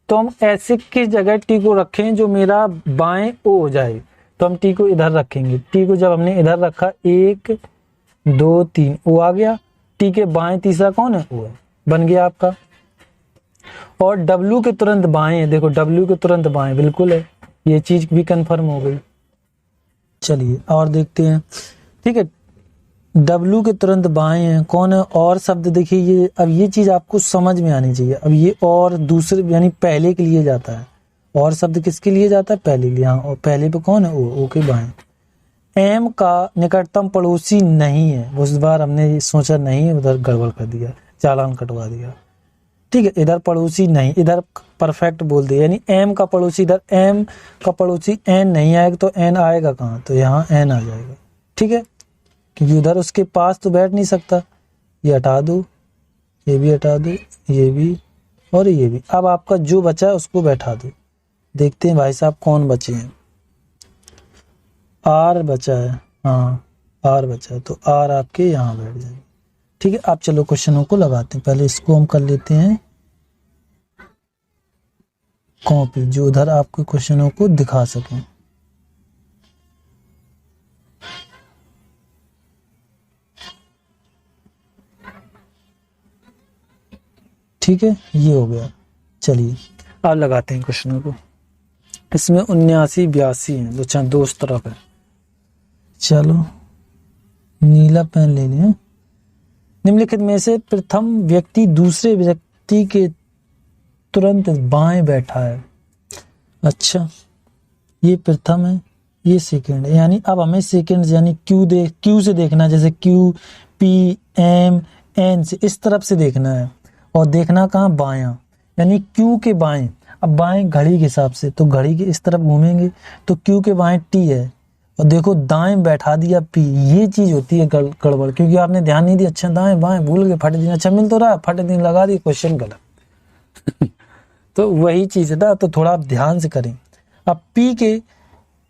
तो हम ऐसे किस जगह T को रखें जो मेरा बाएं O हो जाए, तो हम T को इधर रखेंगे। T को जब हमने इधर रखा 1 2 3 O आ गया। T के बाएं तीसरा कौन है, O है, बन गया आपका। और W के तुरंत बाएं है, देखो W के तुरंत बाएं बिल्कुल है, ये चीज भी कंफर्म हो गई। चलिए और देखते हैं, ठीक है। W के तुरंत बाएं हैं, कौन है, और शब्द देखिए ये, अब ये चीज आपको समझ में आनी चाहिए। अब ये और दूसरे यानी पहले के लिए जाता है, और शब्द किसके लिए जाता है, पहले के लिए। हाँ, और पहले पे कौन है, O के बाएं। M का निकटतम पड़ोसी नहीं है, उस बार हमने सोचा नहीं है, उधर गड़बड़ कर दिया, चालान कटवा दिया, ठीक है। इधर पड़ोसी नहीं, इधर परफेक्ट बोल दिया, यानी M का पड़ोसी, इधर M का पड़ोसी N नहीं आएगा तो N आएगा कहाँ, तो यहाँ N आ जाएगा, ठीक है, क्योंकि उधर उसके पास तो बैठ नहीं सकता। ये हटा दो, ये भी हटा दो, ये भी और ये भी। अब आपका जो बचा है उसको बैठा दो। देखते हैं भाई साहब कौन बचे हैं। R बचा है, हाँ R बचा है, तो R आपके यहाँ बैठ जाएगी, ठीक है। अब चलो क्वेश्चनों को लगाते हैं। पहले इसको हम कर लेते हैं कॉपी, जो उधर आपके क्वेश्चनों को दिखा सकें। ठीक है, ये हो गया। चलिए अब लगाते हैं क्वेश्चनों को। इसमें 79 82 है, अच्छा दो उस तरफ है। चलो नीला पेन ले लें। निम्नलिखित में से प्रथम व्यक्ति दूसरे व्यक्ति के तुरंत बाएं बैठा है। अच्छा, ये प्रथम है, ये सेकंड है, यानी अब हमें सेकंड यानी क्यू से देखना है, जैसे क्यू पी एम एन से इस तरफ से देखना है, और देखना कहाँ, बायां, यानी क्यू के बाएं। अब बाएं घड़ी के हिसाब से, तो घड़ी के इस तरफ घूमेंगे तो क्यू के बाएं टी है, और देखो दाएं बैठा दिया पी। ये चीज होती है गड़बड़, क्योंकि आपने ध्यान नहीं दिया। अच्छा दाएं बाएं भूल गए, फट दिन, अच्छा मिल तो रहा, फट दिन लगा दिए, क्वेश्चन गलत। तो वही चीज है ना, तो थोड़ा आप ध्यान से करें। अब पी के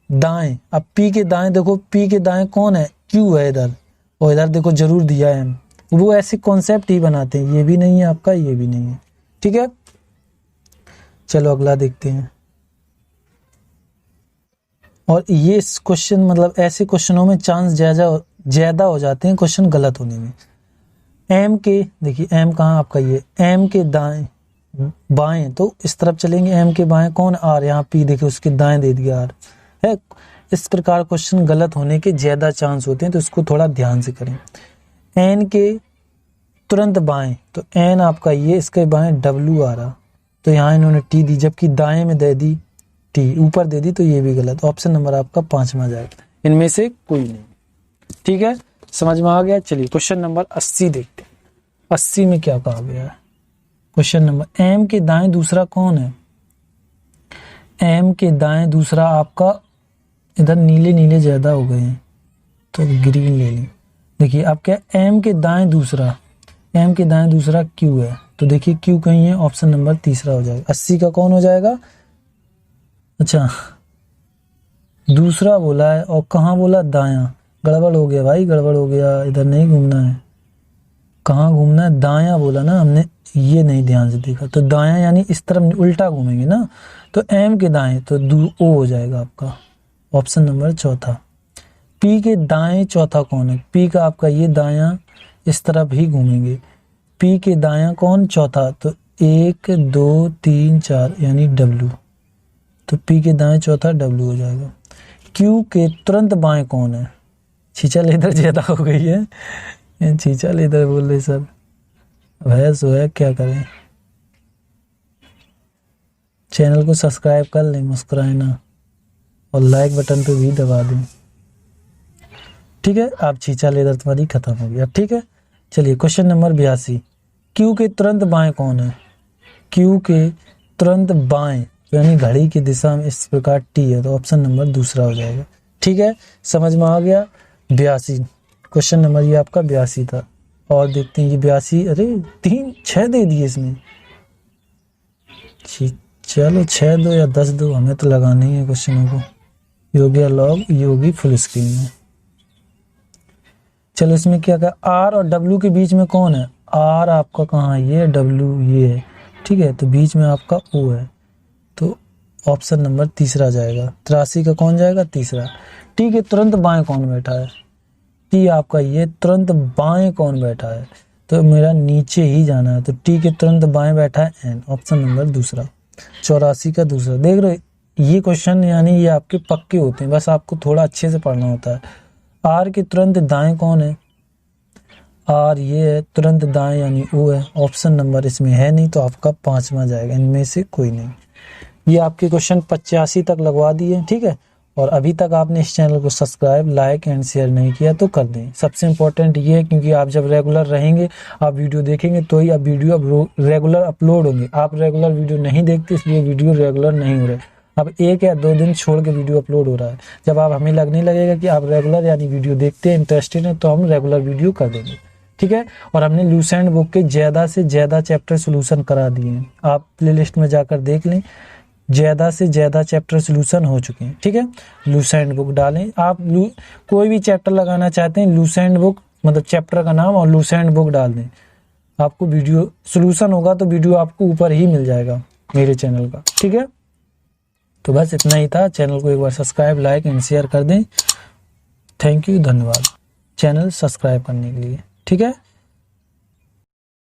दाएं, अब पी के दाएं देखो, पी के दाएं कौन है, क्यू है इधर, और इधर देखो जरूर दिया है। वो ऐसे कॉन्सेप्ट ही बनाते हैं, ये भी नहीं है आपका, ये भी नहीं है, ठीक है। चलो अगला देखते हैं। और ये क्वेश्चन मतलब ऐसे क्वेश्चनों में चांस ज्यादा हो जाते हैं क्वेश्चन गलत होने में। एम के, देखिए एम कहाँ आपका, ये एम के दाएं बाएं, तो इस तरफ चलेंगे। एम के बाएं कौन, आर, यहाँ पी देखिए उसके दाएं दे दिया आर है। इस प्रकार क्वेश्चन गलत होने के ज्यादा चांस होते हैं, तो इसको थोड़ा ध्यान से करें। एन के तुरंत बाएं, तो एन आपका ये, इसके बाएं डब्ल्यू आ रहा, तो यहाँ इन्होंने टी दी, जबकि दाएं में दे दी टी, ऊपर दे दी, तो ये भी गलत। ऑप्शन नंबर आपका 5 में आ जाएगा, इनमें से कोई नहीं, ठीक है। समझ में आ गया। चलिए क्वेश्चन नंबर 80 देखते हैं। 80 में क्या कहा गया है, क्वेश्चन नंबर, एम के दाएं दूसरा कौन है। एम के दाएं दूसरा आपका, इधर नीले नीले ज्यादा हो गए हैं तो ग्रीन ले लें। देखिए अब क्या, एम के दाएं दूसरा, एम के दाएं दूसरा क्यू है, तो देखिए क्यू कहीं है, ऑप्शन नंबर तीसरा हो जाएगा। 80 का कौन हो जाएगा, अच्छा दूसरा बोला है, और कहाँ बोला, दायां। गड़बड़ हो गया भाई, गड़बड़ हो गया, इधर नहीं घूमना है, कहाँ घूमना है, दायां बोला ना हमने, ये नहीं ध्यान से देखा। तो दायां यानी इस तरफ उल्टा घूमेंगे ना, तो एम के दाएं तो ओ हो जाएगा आपका, ऑप्शन नंबर चौथा। पी के दाएं चौथा कौन है, पी का आपका ये दायां इस तरफ ही घूमेंगे, पी के दायां कौन, चौथा, तो 1 2 3 4 यानी डब्ल्यू, तो पी के दाएं चौथा डब्ल्यू हो जाएगा। क्यू के तुरंत बाएं कौन है, छींचा लेदर ज्यादा हो गई है, छींचा लेदर बोल रहे सर, भैंस है क्या करें। चैनल को सब्सक्राइब कर लें, मुस्कुराए ना, और लाइक बटन पे भी दबा दें, ठीक है। आप छींचा लेदर तुम्हारी खत्म हो गया, ठीक है। चलिए क्वेश्चन नंबर 82, क्यू के तुरंत बाएं कौन है, क्यू के तुरंत बाएं यानी घड़ी की दिशा में इस प्रकार टी है, तो ऑप्शन नंबर दूसरा हो जाएगा, ठीक है। समझ में आ गया। 82 क्वेश्चन नंबर ये आपका 82 था। और देखते हैं ये 82, अरे 3 6 दे दिए इसमें, चलो 6 दो या 10 दो, हमें तो लगाना ही है क्वेश्चनों को। योगी लॉग योगी फुल स्क्रीन में। चलो इसमें क्या कहा, आर और डब्ल्यू के बीच में कौन है, आर आपका कहाँ है, ये डब्ल्यू ये है, ठीक है। तो बीच में आपका ओ है, तो ऑप्शन नंबर तीसरा जाएगा। 83 का कौन जाएगा, तीसरा। टी के तुरंत बाएं कौन बैठा है, टी आपका ये तुरंत बाएं कौन बैठा है, तो मेरा नीचे ही जाना है, तो टी के तुरंत बाएं बैठा है एन, ऑप्शन नंबर दूसरा। 84 का दूसरा। देख रहे ये क्वेश्चन यानी ये आपके पक्के होते हैं, बस आपको थोड़ा अच्छे से पढ़ना होता है। आर के तुरंत दाएं कौन है, आर ये है, तुरंत दाएं यानी ओ है, ऑप्शन नंबर इसमें है नहीं, तो आपका 5वां जाएगा, इनमें से कोई नहीं। ये आपके क्वेश्चन 85 तक लगवा दिए, ठीक है। और अभी तक आपने इस चैनल को सब्सक्राइब लाइक एंड शेयर नहीं किया तो कर दें। सबसे इम्पोर्टेंट ये है, क्योंकि आप जब रेगुलर रहेंगे, आप वीडियो देखेंगे तो ही आप वीडियो रेगुलर अपलोड होंगे। आप रेगुलर वीडियो नहीं देखते, इसलिए वीडियो रेगुलर नहीं हो रहे। अब 1 या 2 दिन छोड़ के वीडियो अपलोड हो रहा है। जब आप हमें लगने लगेगा कि आप रेगुलर यानी वीडियो देखते हैं, इंटरेस्टेड हैं, तो हम रेगुलर वीडियो कर देंगे, ठीक है। और हमने लूसेंट बुक के ज़्यादा से ज़्यादा चैप्टर सोल्यूशन करा दिए हैं, आप प्लेलिस्ट में जाकर देख लें, ज़्यादा से ज़्यादा चैप्टर सोल्यूशन हो चुके हैं, ठीक है। लूसेंट बुक डालें आप, कोई भी चैप्टर लगाना चाहते हैं, लूसेंट बुक मतलब चैप्टर का नाम और लूसेंट बुक डाल दें, आपको वीडियो सोल्यूशन होगा, तो वीडियो आपको ऊपर ही मिल जाएगा मेरे चैनल का, ठीक है। तो बस इतना ही था। चैनल को एक बार सब्सक्राइब लाइक एंड शेयर कर दें। थैंक यू, धन्यवाद चैनल सब्सक्राइब करने के लिए, ठीक है।